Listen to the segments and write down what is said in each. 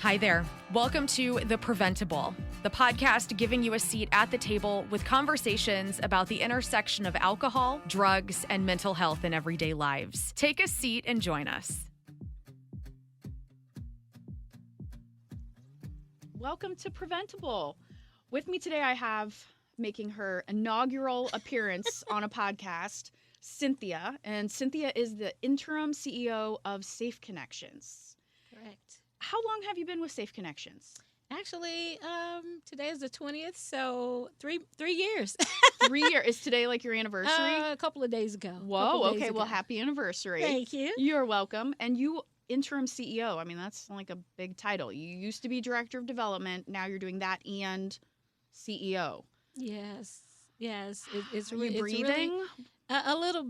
Hi there. Welcome to The PrevenTable, the podcast giving you a seat at the table with conversations about the intersection of alcohol, drugs, and mental health in everyday lives. Take a seat and join us. Welcome to PrevenTable. With me today, I have, making her inaugural appearance on a podcast, Cynthia. And Cynthia is the interim CEO of Safe Connections. Correct. How long have you been with Safe Connections? Actually, today is the 20th, so three years. 3 years. Is today like your anniversary? A couple of days ago. Whoa, okay. Well, happy anniversary. Thank you. You're welcome. And you, interim CEO, I mean, that's like a big title. You used to be director of development. Now you're doing that and CEO. Yes. It's Are you breathing? Really, a little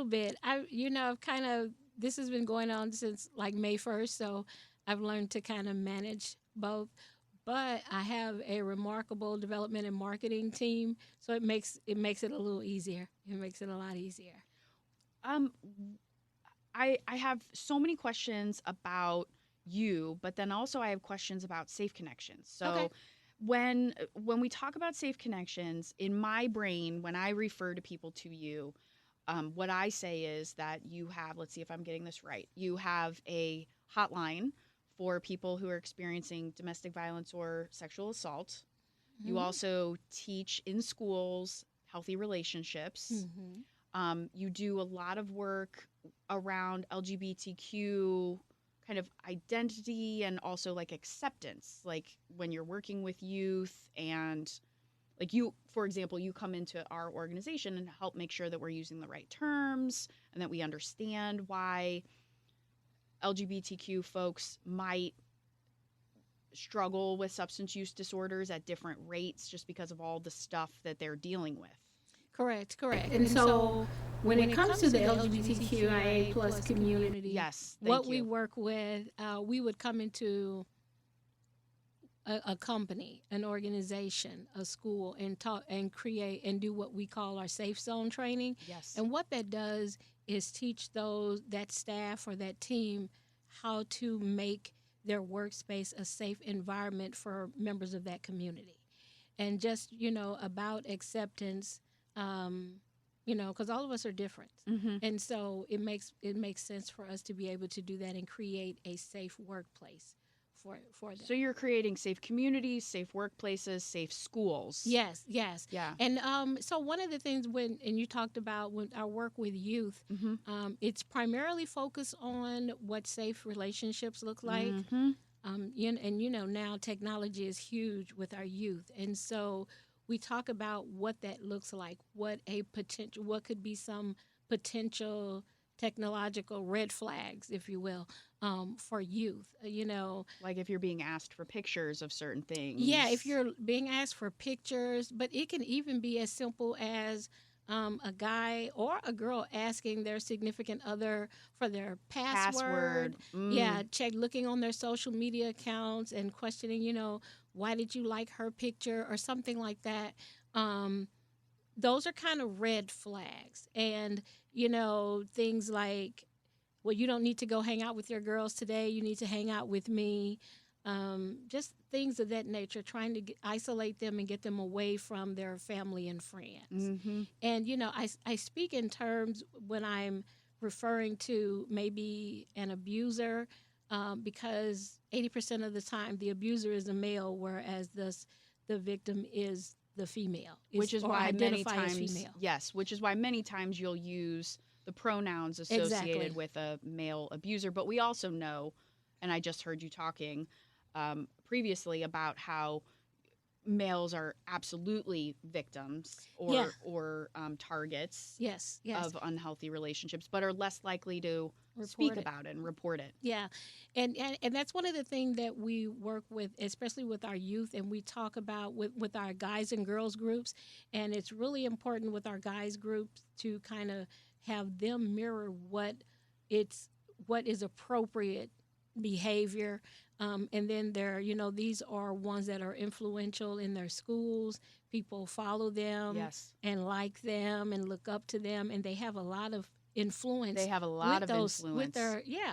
bit. I've kind of, this has been going on since like May 1st, so I've learned to kind of manage both. But I have a remarkable development and marketing team, so it makes it a little easier. It makes it a lot easier. I have so many questions about you, but then also I have questions about Safe Connections. So Okay. when we talk about Safe Connections, in my brain, when I refer to people to you, what I say is that you have, let's see if I'm getting this right, you have a hotline for people who are experiencing domestic violence or sexual assault. Mm-hmm. You also teach in schools healthy relationships. Mm-hmm. You do a lot of work around LGBTQ kind of identity and also like acceptance, like when you're working with youth and like you, for example, you come into our organization and help make sure that we're using the right terms and that we understand why LGBTQ folks might struggle with substance use disorders at different rates just because of all the stuff that they're dealing with. Correct. And so when it comes to the LGBTQIA plus community, Yes, what we work with, we would come into a company, an organization, a school, and talk and create and do what we call our safe zone training. Yes. And what that does is teach that staff or that team how to make their workspace a safe environment for members of that community. And just, about acceptance, because all of us are different. Mm-hmm. And so it makes sense for us to be able to do that and create a safe workplace for them. So you're creating safe communities, safe workplaces, safe schools. Yes. Yeah. And so one of the things you talked about when our work with youth, Mm-hmm. it's primarily focused on what safe relationships look like. Mm-hmm. Now technology is huge with our youth. And so we talk about what that looks like, what could be some potential technological red flags, if you will, for youth, Like if you're being asked for pictures of certain things. Yeah, if you're being asked for pictures, but it can even be as simple as a guy or a girl asking their significant other for their password. Yeah, looking on their social media accounts and questioning, why did you like her picture or something like that. Those are kind of red flags. And, things like, well, you don't need to go hang out with your girls today. You need to hang out with me. Just things of that nature, trying to isolate them and get them away from their family and friends. Mm-hmm. And, I speak in terms when I'm referring to maybe an abuser, because 80% of the time the abuser is a male, whereas the victim is the female. Which is why many times, female. yes, which is why many times you'll use the pronouns associated Exactly. with a male abuser. But we also know, and I just heard you talking previously about how males are absolutely victims or targets Yes. of unhealthy relationships, but are less likely to speak about it and report it. Yeah, and that's one of the things that we work with, especially with our youth, and we talk about with our guys and girls groups, and it's really important with our guys groups to kind of have them mirror what is appropriate behavior. And then these are ones that are influential in their schools. People follow them and like them and look up to them, and they have a lot of influence. They have a lot of influence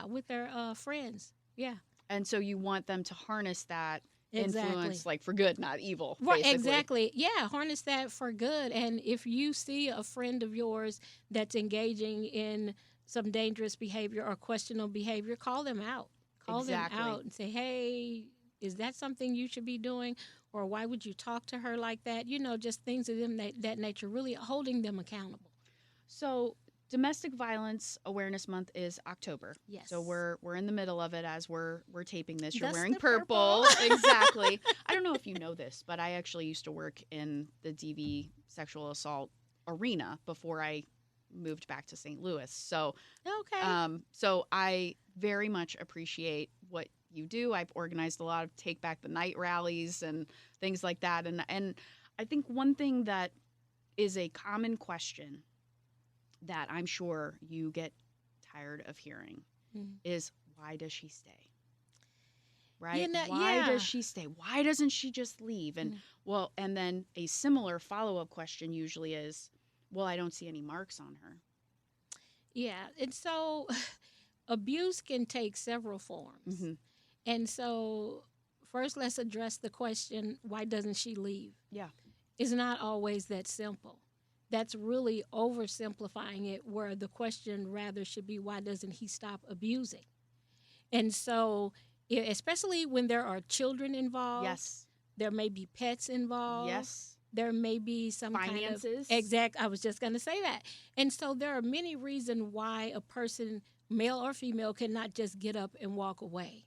with their friends. Yeah. And so you want them to harness that Exactly. influence, like for good, not evil. Right, basically. exactly. Yeah, harness that for good. And if you see a friend of yours that's engaging in some dangerous behavior or questionable behavior, call them out. Call Exactly. them out and say, hey, is that something you should be doing? Or why would you talk to her like that? You know, just things of that nature, really holding them accountable. So Domestic Violence Awareness Month is October. Yes. So we're in the middle of it as we're taping this. You're That's wearing the purple. purple. Exactly. I don't know if you know this, but I actually used to work in the DV sexual assault arena before I moved back to St. Louis. So Okay. so I very much appreciate what you do. I've organized a lot of Take Back the Night rallies and things like that. And I think one thing that is a common question that I'm sure you get tired of hearing is, why does she stay? Right? Why does she stay? Why doesn't she just leave? And well, and then a similar follow-up question usually is, well, I don't see any marks on her. Yeah. And so abuse can take several forms. Mm-hmm. And so first let's address the question, why doesn't she leave? Yeah. It's not always that simple. That's really oversimplifying it, where the question rather should be, why doesn't he stop abusing? And so, especially when there are children involved, Yes. there may be pets involved. Yes. There may be some Finances. I was just going to say that. And so there are many reasons why a person, male or female, cannot just get up and walk away.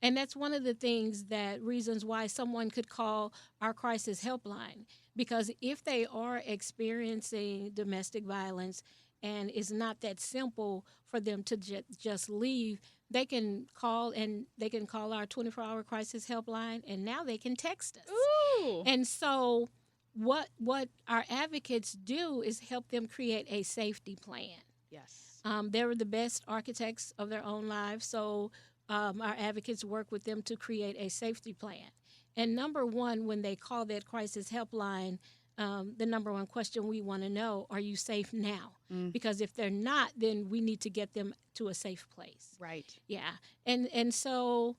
And that's one of the reasons why someone could call our crisis helpline. Because if they are experiencing domestic violence and it's not that simple for them to just leave, they can call our 24-hour crisis helpline, and now they can text us. Ooh. And so what our advocates do is help them create a safety plan. Yes. They're the best architects of their own lives, so our advocates work with them to create a safety plan. And number one, when they call that crisis helpline, the number one question we want to know, are you safe now? Because if they're not, then we need to get them to a safe place. Right. Yeah. And so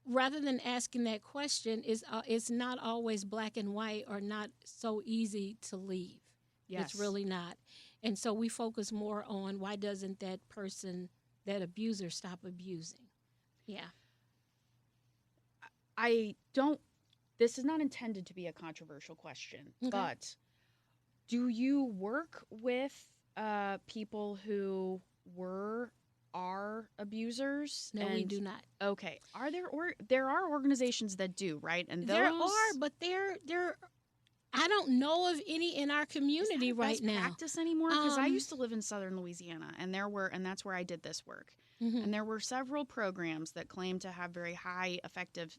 rather than asking that question, it's not always black and white or not so easy to leave. Yes. It's really not. And so we focus more on, why doesn't that abuser stop abusing? Yeah. This is not intended to be a controversial question, Okay. but do you work with people who are abusers? No, we do not. Okay. There are organizations that do, right? And those, There are, but they're I don't know of any in our community is that right best now. practice anymore? Because I used to live in southern Louisiana, and that's where I did this work. Mhm. And there were several programs that claimed to have very high effective,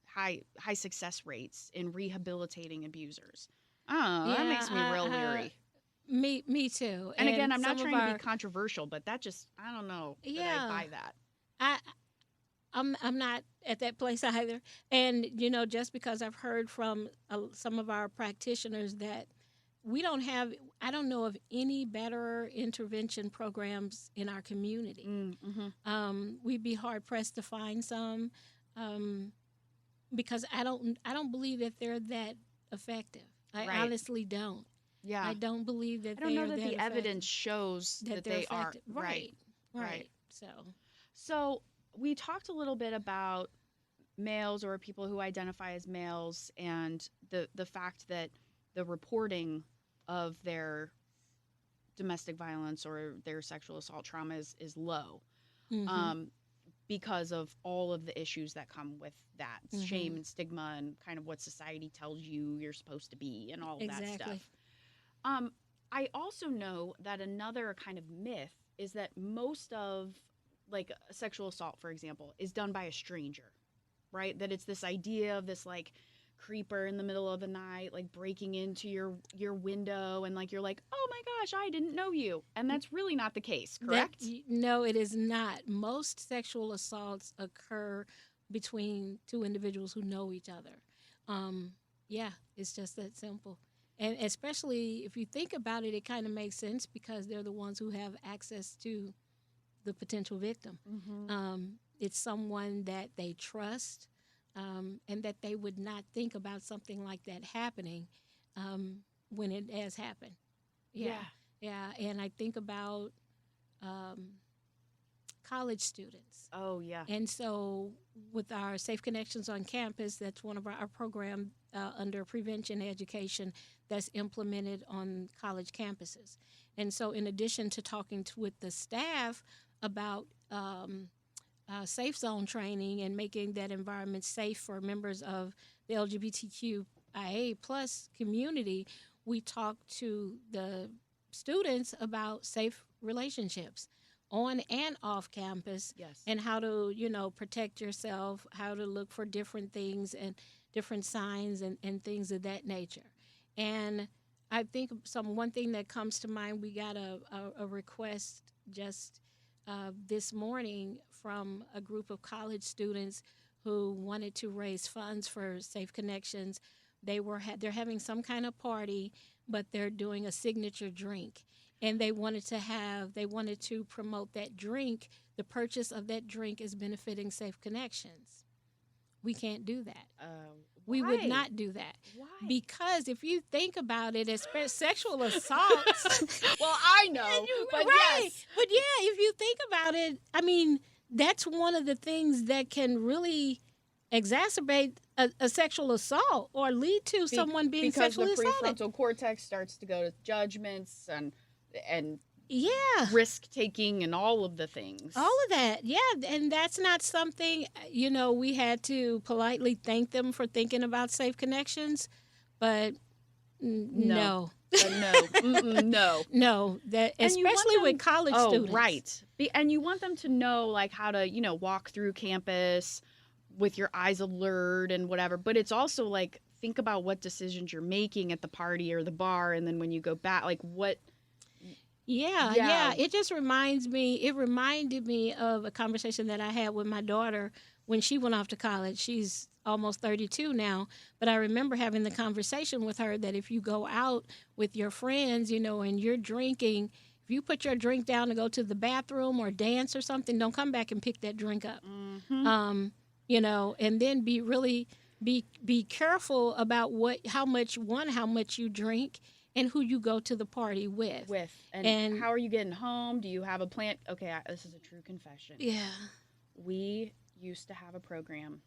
high success rates in rehabilitating abusers. Oh, that makes me real leery. Me too. And again, I'm not some of trying to be controversial, but that just, I don't know that I buy that. I'm not at that place either. And, just because I've heard from some of our practitioners that I don't know of any better intervention programs in our community. Mm-hmm. We'd be hard pressed to find some, because I don't believe that they're that effective. I Right. honestly don't. Yeah. I don't believe that I don't know they're that the effective. evidence shows that they're they are. effective. Right. So we talked a little bit about males or people who identify as males and the fact that the reporting of their domestic violence or their sexual assault trauma is low. Mm-hmm. Because of all of the issues that come with that, Mm-hmm. shame and stigma and kind of what society tells you you're supposed to be and all of that Exactly. stuff. I also know that another kind of myth is that most of, like, sexual assault, for example, is done by a stranger, right? That it's this idea of this, like, creeper in the middle of the night, like, breaking into your window, and, like, you're like, oh my gosh, I didn't know you. And that's really not the case, correct? No, it is not. Most sexual assaults occur between two individuals who know each other. Yeah, it's just that simple. And especially if you think about it, it kind of makes sense because they're the ones who have access to the potential victim. Mm-hmm. it's someone that they trust, and that they would not think about something like that happening when it has happened. Yeah. And I think about college students. Oh, yeah. And so with our Safe Connections on Campus, that's one of our program under prevention education that's implemented on college campuses. And so in addition to talking with the staff about safe zone training and making that environment safe for members of the LGBTQIA plus community, we talk to the students about safe relationships on and off campus. Yes. And how to, protect yourself, how to look for different things and different signs and things of that nature. And I think one thing that comes to mind, we got a request just this morning from a group of college students who wanted to raise funds for Safe Connections. They're having some kind of party, but they're doing a signature drink, and they wanted to promote that drink. The purchase of that drink is benefiting Safe Connections. We can't do that. We would not do that. Why? Because if you think about it, especially sexual assault. Well, I know, but right. yes. But yeah, if you think about it, I mean, that's one of the things that can really exacerbate a sexual assault or lead to someone being sexually assaulted. Because the prefrontal cortex starts to go to judgments and yeah, risk-taking and all of the things. All of that, yeah. And that's not something, we had to politely thank them for thinking about Safe Connections, but no. No. No, that especially with college students. Oh, right. And you want them to know, like, how to, walk through campus with your eyes alert and whatever. But it's also, like, think about what decisions you're making at the party or the bar, and then when you go back, like, what... Yeah. It just reminded me of a conversation that I had with my daughter when she went off to college. She's almost 32 now, but I remember having the conversation with her that if you go out with your friends, and you're drinking, if you put your drink down to go to the bathroom or dance or something, don't come back and pick that drink up. Mm-hmm. And then be careful about how much you drink and who you go to the party with. And how are you getting home? Do you have a plan? Okay, this is a true confession. Yeah. We used to have a program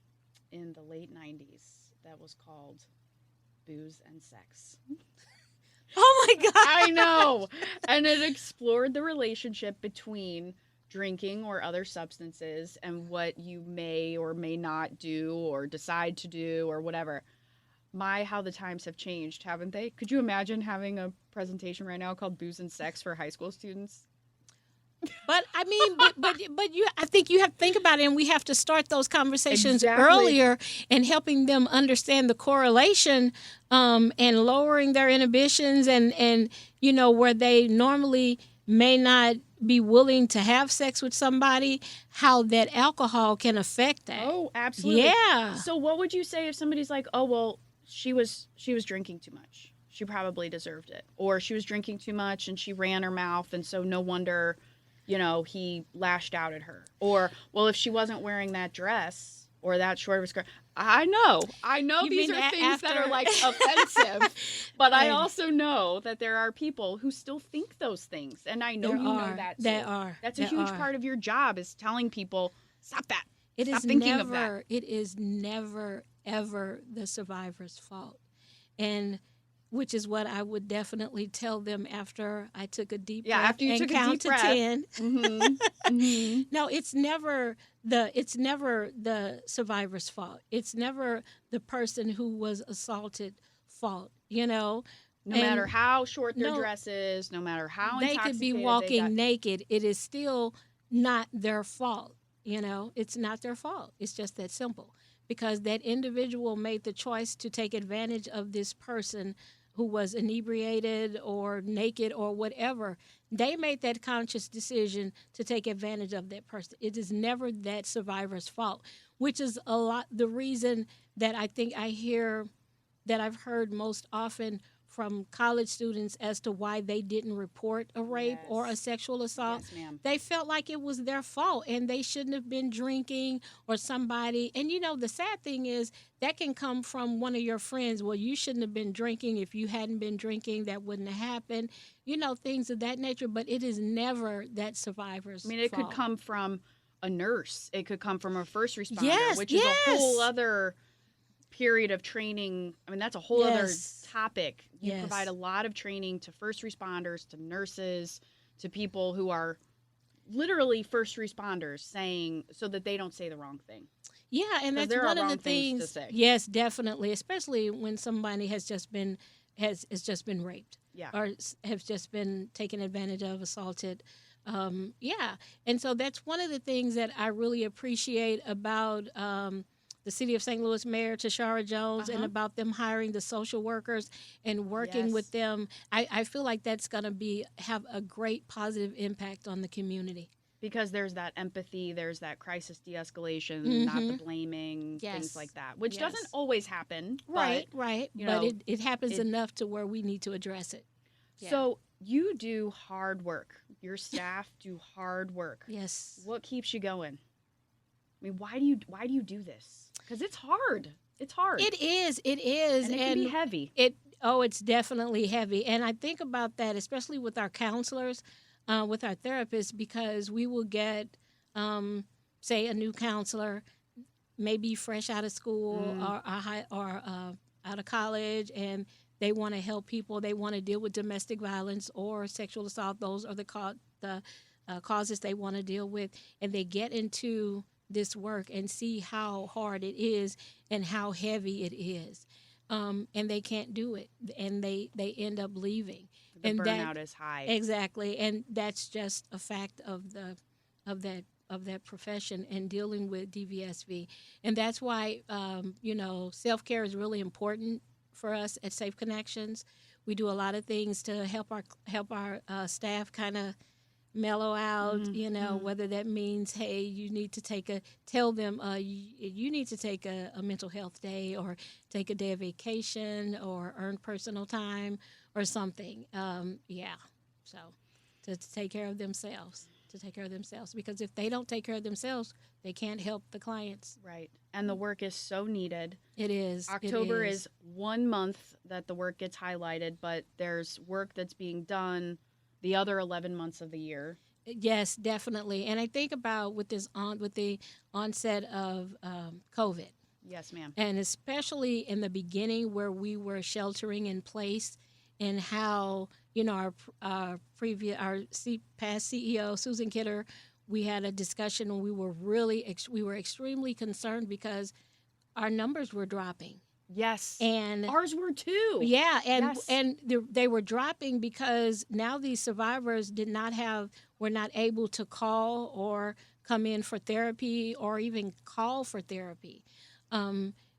in the late 90s that was called Booze and Sex. Oh, my God. I know. And it explored the relationship between drinking or other substances and what you may or may not do or decide to do or whatever. How the times have changed, haven't they? Could you imagine having a presentation right now called Booze and Sex for high school students? But I mean, I think you have to think about it, and we have to start those conversations Exactly. earlier and helping them understand the correlation and lowering their inhibitions and where they normally may not be willing to have sex with somebody, how that alcohol can affect that. Oh, absolutely. Yeah. So what would you say if somebody's like, oh, well, she was drinking too much. She probably deserved it. Or she was drinking too much and she ran her mouth, and so no wonder, he lashed out at her. Or, well, if she wasn't wearing that dress or that short of a skirt. I know these are things that are, like, offensive. But I also know that there are people who still think those things. And I know know that, too. That's a huge part of your job, is telling people, stop that. Stop thinking of that. It is never, ever the survivor's fault. And which is what I would definitely tell them after I took a deep breath after you and took count a deep to breath. 10. Mm-hmm. Mm-hmm. No, it's never the survivor's fault. It's never the person who was assaulted fault, No matter how short their dress is, no matter how they could be walking naked, it is still not their fault. It's not their fault. It's just that simple. Because that individual made the choice to take advantage of this person who was inebriated or naked or whatever. They made that conscious decision to take advantage of that person. It is never that survivor's fault, which is the reason that I think I've heard most often from college students as to why they didn't report a rape or a sexual assault. Yes, ma'am. They felt like it was their fault and they shouldn't have been drinking or somebody. And, the sad thing is that can come from one of your friends. Well, you shouldn't have been drinking. If you hadn't been drinking, that wouldn't have happened. Things of that nature. But it is never that survivor's fault. It could come from a nurse. It could come from a first responder, which is a whole other period of training. That's a whole other topic. You provide a lot of training to first responders, to nurses, to people who are literally first responders, so that they don't say the wrong thing. Yeah, and that's one of the things. To say. Yes, definitely, especially when somebody has just been raped, or has just been taken advantage of, assaulted. And so that's one of the things that I really appreciate about the City of St. Louis Mayor Tashara Jones and about them hiring the social workers and working with them. I feel like that's going to have a great positive impact on the community. Because there's that empathy, there's that crisis de-escalation, not the blaming, things like that, which doesn't always happen. Right. But it happens enough to where we need to address it. Yeah. So you do hard work. Your staff do hard work. Yes. What keeps you going? Why do you do this? Because it's hard. It's hard. It is. And it can be heavy. It's definitely heavy. And I think about that, especially with our counselors, with our therapists, because we will get, say, a new counselor, maybe fresh out of school or out of college, and they want to help people. They want to deal with domestic violence or sexual assault. Those are the causes they want to deal with. And they get into this work and see how hard it is and how heavy it is. And they can't do it. And they end up leaving. The burnout is high. Exactly. And that's just a fact of that profession and dealing with DVSV. And that's why, self-care is really important for us at Safe Connections. We do a lot of things to help our staff kind of mellow out, whether that means, hey, you need to tell them you need to take a mental health day or take a day of vacation or earn personal time or something. So to take care of themselves. Because if they don't take care of themselves, they can't help the clients. Right. And the work is so needed. It is. October is 1 month that the work gets highlighted, but there's work that's being done the other 11 months of the year. Yes, definitely. And I think about with the onset of COVID. Yes, ma'am. And especially in the beginning where we were sheltering in place, and how our past CEO Susan Kidder, we had a discussion and we were extremely concerned because our numbers were dropping. Yes, and ours were too. Yeah, and they were dropping because now these survivors were not able to call or come in for therapy or even call for therapy,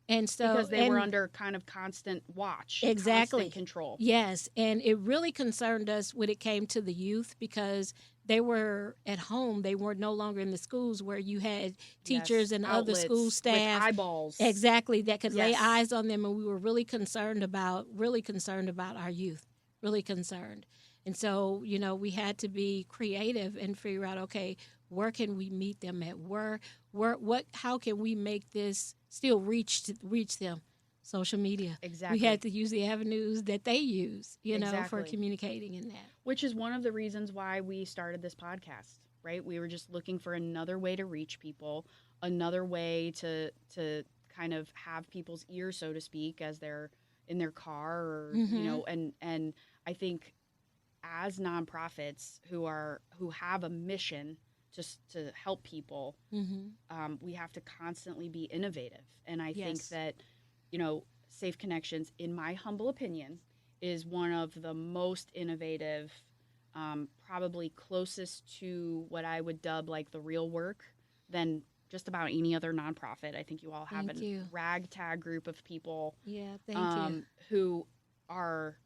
and so because they were under kind of constant watch, exactly, constant control. Yes, and it really concerned us when it came to the youth because they were at home. They were no longer in the schools where you had teachers and other school staff with eyeballs. Exactly, that could lay eyes on them, and we were really concerned about our youth, really concerned. And so, we had to be creative and figure out, okay, where can we meet them at? How can we make this still reach them? Social media. Exactly. We had to use the avenues that they use, for communicating in that. Which is one of the reasons why we started this podcast, right? We were just looking for another way to reach people, another way to kind of have people's ears, so to speak, as they're in their car or, and I think as nonprofits who have a mission just to help people, we have to constantly be innovative. And I think that, Safe Connections, in my humble opinion, is one of the most innovative, probably closest to what I would dub like the real work than just about any other nonprofit. I think you all have a ragtag group of people who are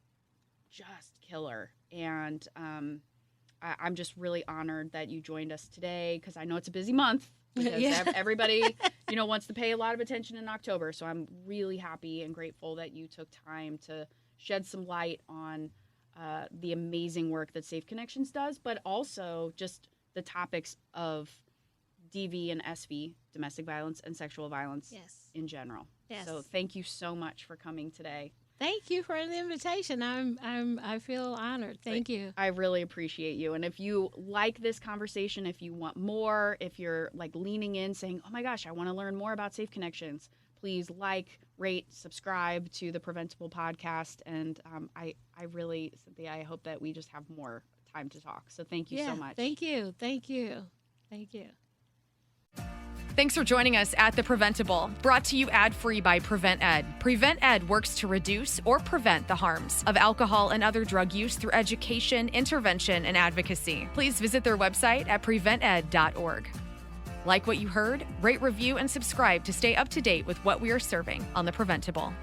just killer. And I'm just really honored that you joined us today because I know it's a busy month. Because everybody, wants to pay a lot of attention in October. So I'm really happy and grateful that you took time to shed some light on the amazing work that Safe Connections does, but also just the topics of DV and SV, domestic violence and sexual violence in general. Yes. So thank you so much for coming today. Thank you for the invitation. I feel honored. Thank you. I really appreciate you. And if you like this conversation, if you want more, if you're like leaning in saying, oh my gosh, I want to learn more about Safe Connections, please like, rate, subscribe to the PrevenTable podcast. And I really, Cynthia, I hope that we just have more time to talk. So thank you so much. Thank you. Thank you. Thank you. Thanks for joining us at The PrevenTable, brought to you ad-free by Prevent+Ed. Prevent+Ed works to reduce or prevent the harms of alcohol and other drug use through education, intervention, and advocacy. Please visit their website at PreventEd.org. Like what you heard? Rate, review, and subscribe to stay up to date with what we are serving on The PrevenTable.